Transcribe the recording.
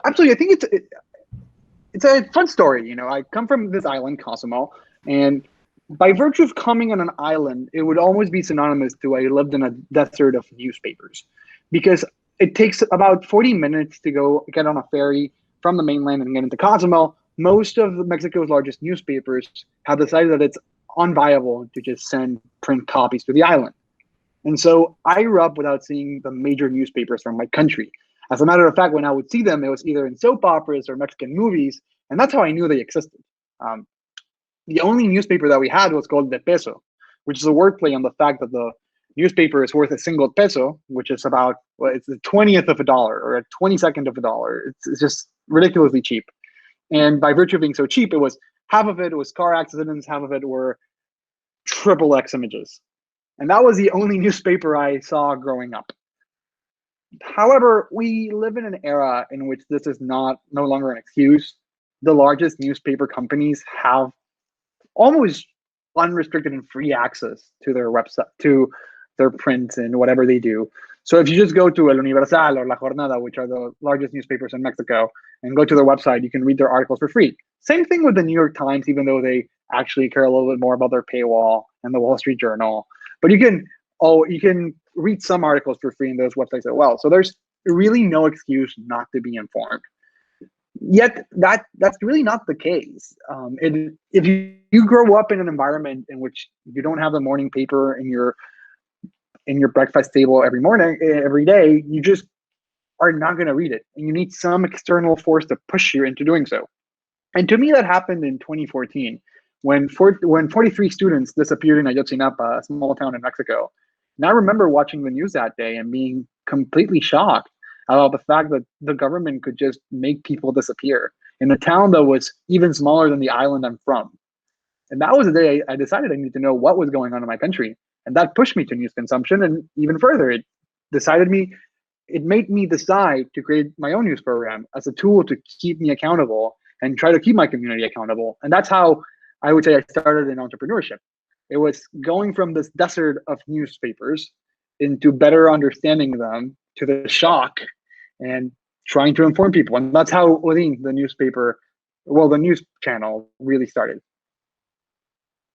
Absolutely. I think it's a fun story. You know, I come from this island, Cozumel, and by virtue of coming on an island, it would almost be synonymous to I lived in a desert of newspapers, because it takes about 40 minutes to go get on a ferry from the mainland and get into Cozumel. Most of Mexico's largest newspapers have decided that it's unviable to just send print copies to the island. And so I grew up without seeing the major newspapers from my country. As a matter of fact, when I would see them, it was either in soap operas or Mexican movies, and that's how I knew they existed. Um, the only newspaper that we had was called De Peso, which is a wordplay on the fact that the newspaper is worth a single peso, which is about, well, it's the 20th of a dollar or a 22nd of a dollar. It's just ridiculously cheap. And by virtue of being so cheap, it was half of it was car accidents, half of it were triple X images. And that was the only newspaper I saw growing up. However, we live in an era in which this is no longer an excuse. The largest newspaper companies have almost unrestricted and free access to their website, to their print and whatever they do. So if you just go to El Universal or La Jornada, which are the largest newspapers in Mexico, and go to their website, you can read their articles for free. Same thing with the New York Times, even though they actually care a little bit more about their paywall, and the Wall Street Journal. But you can read some articles for free in those websites as well. So there's really no excuse not to be informed. Yet that's really not the case. If you grow up in an environment in which you don't have the morning paper in your breakfast table every day, you just are not going to read it, and you need some external force to push you into doing so. And to me, that happened in 2014 when 43 students disappeared in Ayotzinapa, a small town in Mexico. And I remember watching the news that day and being completely shocked about the fact that the government could just make people disappear in a town that was even smaller than the island I'm from. And that was the day I decided I needed to know what was going on in my country. And that pushed me to news consumption. And even further, it made me decide to create my own news program as a tool to keep me accountable and try to keep my community accountable. And that's how I would say I started in entrepreneurship. It was going from this desert of newspapers into better understanding them, to the shock, and trying to inform people. And that's how Odin, the news channel, really started.